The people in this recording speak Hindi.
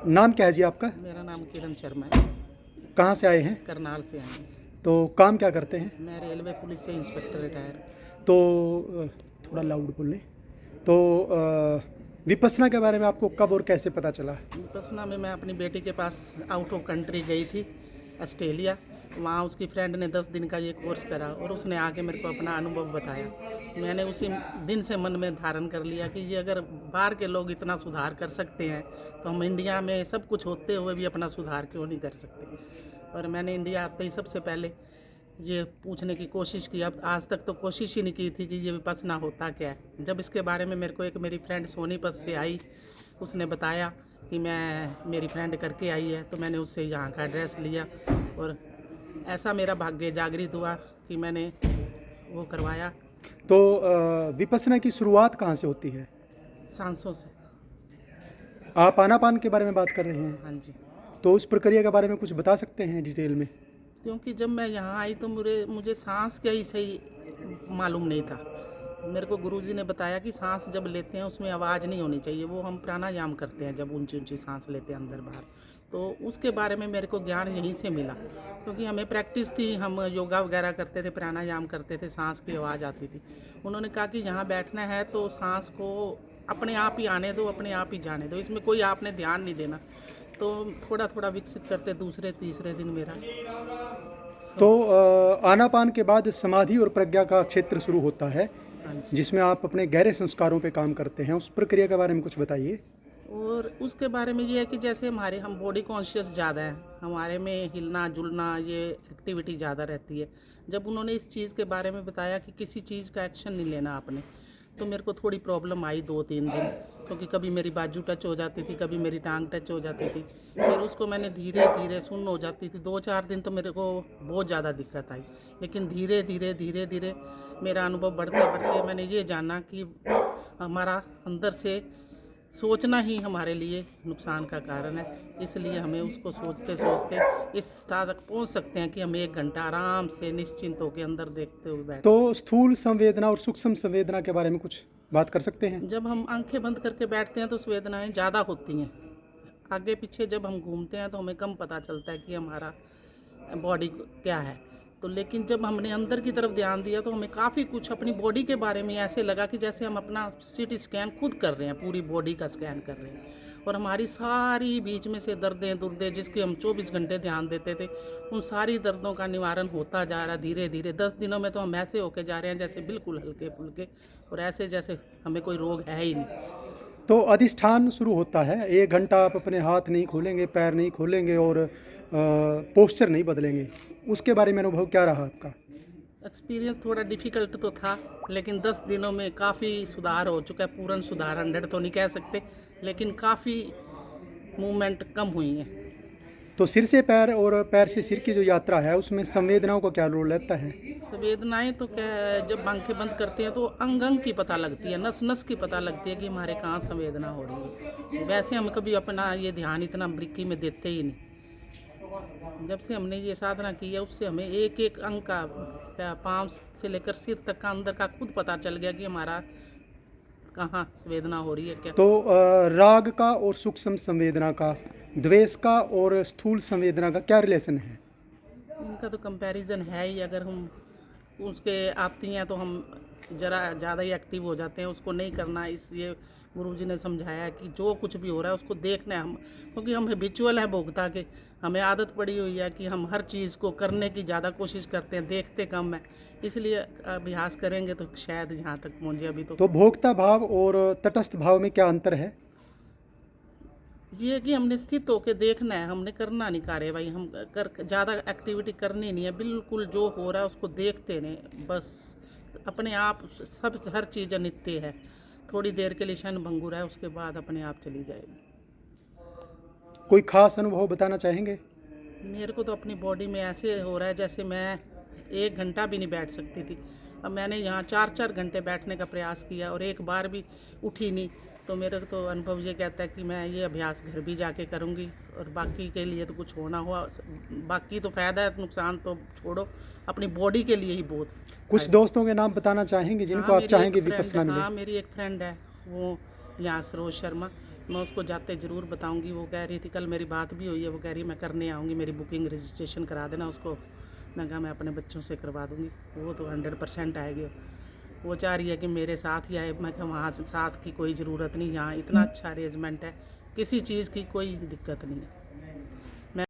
नाम क्या है जी आपका? मेरा नाम किरण शर्मा है। कहाँ से आए हैं? करनाल से आए हैं। तो काम क्या करते हैं? मैं रेलवे पुलिस से इंस्पेक्टर रिटायर। तो थोड़ा लाउड बोलें। तो विपස්සना के बारे में आपको कब और कैसे पता चला? विपස්සना में मैं अपनी बेटी के पास आउट ऑफ कंट्री गई थी, ऑस्ट्रेलिया। वहाँ उसकी फ्रेंड ने 10 दिन का ये कोर्स करा और उसने आके मेरे को अपना अनुभव बताया। मैंने उसी दिन से मन में धारण कर लिया कि ये अगर बाहर के लोग इतना सुधार कर सकते हैं तो हम इंडिया में सब कुछ होते हुए भी अपना सुधार क्यों नहीं कर सकते। और मैंने इंडिया आते ही सबसे पहले ये पूछने की कोशिश की। अब आज तक तो कोशिश ही नहीं की थी कि ये विपස්සना होता क्या है। जब इसके बारे में मेरे को एक मेरी फ्रेंड सोनीपत से आई, उसने बताया कि मेरी फ्रेंड करके आई है, तो मैंने उससे यहाँ का एड्रेस लिया और ऐसा मेरा भाग्य जागृत हुआ कि मैंने वो करवाया। तो विपස්සना की शुरुआत कहाँ से होती है? सांसों से। आप आनापान के बारे में बात कर रहे हैं, हाँ जी। तो उस प्रक्रिया के बारे में कुछ बता सकते हैं डिटेल में? क्योंकि जब मैं यहाँ आई तो मुझे सांस का ही सही मालूम नहीं था। मेरे को गुरुजी ने बताया कि सांस जब लेते हैं उसमें आवाज़ नहीं होनी चाहिए। वो हम प्राणायाम करते हैं जब ऊंची ऊंची सांस लेते हैं अंदर बाहर, तो उसके बारे में मेरे को ज्ञान यहीं से मिला। क्योंकि हमें प्रैक्टिस थी, हम योगा वगैरह करते थे, प्राणायाम करते थे, सांस की आवाज़ आती थी। उन्होंने कहा कि यहाँ बैठना है तो सांस को अपने आप ही आने दो, अपने आप ही जाने दो, इसमें कोई आपने ध्यान नहीं देना। तो थोड़ा थोड़ा विकसित करते दूसरे तीसरे दिन मेरा। तो आनापान के बाद समाधि और प्रज्ञा का क्षेत्र शुरू होता है, हाँ जी। जिसमें आप अपने गहरे संस्कारों पे काम करते हैं। उस प्रक्रिया के बारे में कुछ बताइए। और उसके बारे में ये है कि जैसे हम बॉडी कॉन्शियस ज़्यादा हैं, हमारे में हिलना जुलना ये एक्टिविटी ज़्यादा रहती है। जब उन्होंने इस चीज़ के बारे में बताया कि किसी चीज़ का एक्शन नहीं लेना आपने, तो मेरे को थोड़ी प्रॉब्लम आई 2-3 दिन। क्योंकि कभी मेरी बाजू टच हो जाती थी, कभी मेरी टांग टच हो जाती थी। फिर उसको मैंने धीरे धीरे सुन्न हो जाती थी। 2-4 दिन तो मेरे को बहुत ज़्यादा दिक्कत आई, लेकिन धीरे धीरे धीरे धीरे मेरा अनुभव बढ़ते बढ़ते मैंने ये जाना कि हमारा अंदर से सोचना ही हमारे लिए नुकसान का कारण है। इसलिए हमें उसको सोचते सोचते इस स्तर तक पहुंच सकते हैं कि हम 1 घंटा आराम से निश्चिंत होकर अंदर देखते हुए बैठ। तो स्थूल संवेदना और सूक्ष्म संवेदना के बारे में कुछ बात कर सकते हैं? जब हम आंखें बंद करके बैठते हैं तो संवेदनाएं ज़्यादा होती हैं। आगे पीछे जब हम घूमते हैं तो हमें कम पता चलता है कि हमारा बॉडी क्या है। तो लेकिन जब हमने अंदर की तरफ ध्यान दिया तो हमें काफ़ी कुछ अपनी बॉडी के बारे में ऐसे लगा कि जैसे हम अपना सीटी स्कैन खुद कर रहे हैं, पूरी बॉडी का स्कैन कर रहे हैं। और हमारी सारी बीच में से दर्दें दुर्दे जिसके हम 24 घंटे ध्यान देते थे, उन सारी दर्दों का निवारण होता जा रहा धीरे धीरे। 10 दिनों में तो हम ऐसे होके जा रहे हैं जैसे बिल्कुल हल्के फुल्के, और ऐसे जैसे हमें कोई रोग है ही नहीं। तो अधिष्ठान शुरू होता है। 1 घंटा आप अपने हाथ नहीं खोलेंगे, पैर नहीं खोलेंगे और पोस्चर नहीं बदलेंगे। उसके बारे में अनुभव क्या रहा आपका? एक्सपीरियंस थोड़ा डिफ़िकल्ट तो था, लेकिन 10 दिनों में काफ़ी सुधार हो चुका है। पूर्ण सुधार 100 तो नहीं कह सकते, लेकिन काफ़ी मूवमेंट कम हुई है। तो सिर से पैर और पैर से सिर की जो यात्रा है, उसमें संवेदनाओं का क्या रोल रहता है? संवेदनाएं तो क्या है, जब आंखें बंद करते हैं तो अंग अंग की पता लगती है, नस नस की पता लगती है कि हमारे कहाँ संवेदना हो रही है। वैसे हम कभी अपना ये ध्यान इतना बारीकी में देते ही नहीं। जब से हमने ये साधना की है उससे हमें एक एक अंग का पाँव से लेकर सिर तक का अंदर का खुद पता चल गया कि हमारा कहाँ संवेदना हो रही है क्या। तो राग का और सूक्ष्म संवेदना का, द्वेष का और स्थूल संवेदना का क्या रिलेशन है? इनका तो कंपैरिजन है ही। अगर हम उसके आती हैं तो हम ज़रा ज़्यादा ही एक्टिव हो जाते हैं। उसको नहीं करना, इसलिए गुरुजी ने समझाया कि जो कुछ भी हो रहा है उसको देखना है हम। क्योंकि हम हैबिचुअल हैं भोगता के, हमें आदत पड़ी हुई है कि हम हर चीज़ को करने की ज़्यादा कोशिश करते हैं, देखते कम है। इसलिए अभ्यास करेंगे तो शायद यहाँ तक पहुँचे। अभी तो भोक्ता भाव और तटस्थ भाव में क्या अंतर है? ये कि हमने स्थित होकर देखना है, हमने करना नहीं कार्यवाही। हम कर ज़्यादा एक्टिविटी करनी नहीं है, बिल्कुल जो हो रहा है उसको देखते नहीं बस। अपने आप सब हर चीज़ नित्य है। थोड़ी देर के लिए क्षण भंगुर है, उसके बाद अपने आप चली जाएगी। कोई खास अनुभव बताना चाहेंगे? मेरे को तो अपनी बॉडी में ऐसे हो रहा है जैसे मैं 1 घंटा भी नहीं बैठ सकती थी। अब मैंने यहाँ 4-4 घंटे बैठने का प्रयास किया और एक बार भी उठी नहीं। तो मेरे तो अनुभव ये कहता है कि मैं ये अभ्यास घर भी जाके करूँगी। और बाकी के लिए तो कुछ होना हुआ, बाकी तो फ़ायदा है, नुकसान तो छोड़ो, अपनी बॉडी के लिए ही बहुत। कुछ दोस्तों के नाम बताना चाहेंगे जिनको आप चाहेंगे विपස්සना मिले? हाँ, मेरी एक फ्रेंड है, वो यहाँ सरोज शर्मा, मैं उसको जाते ज़रूर बताऊंगी। वो कह रही थी, कल मेरी बात भी हुई है, वो कह रही मैं करने आऊँगी, मेरी बुकिंग रजिस्ट्रेशन करा देना उसको। मैं कहा मैं अपने बच्चों से करवा दूँगी, वो तो 100% आएगी। वो चाह रही है कि मेरे साथ ही आए। मैं कहा वहाँ साथ की कोई ज़रूरत नहीं, यहाँ इतना अच्छा अरेंजमेंट है, किसी चीज़ की कोई दिक्कत नहीं है।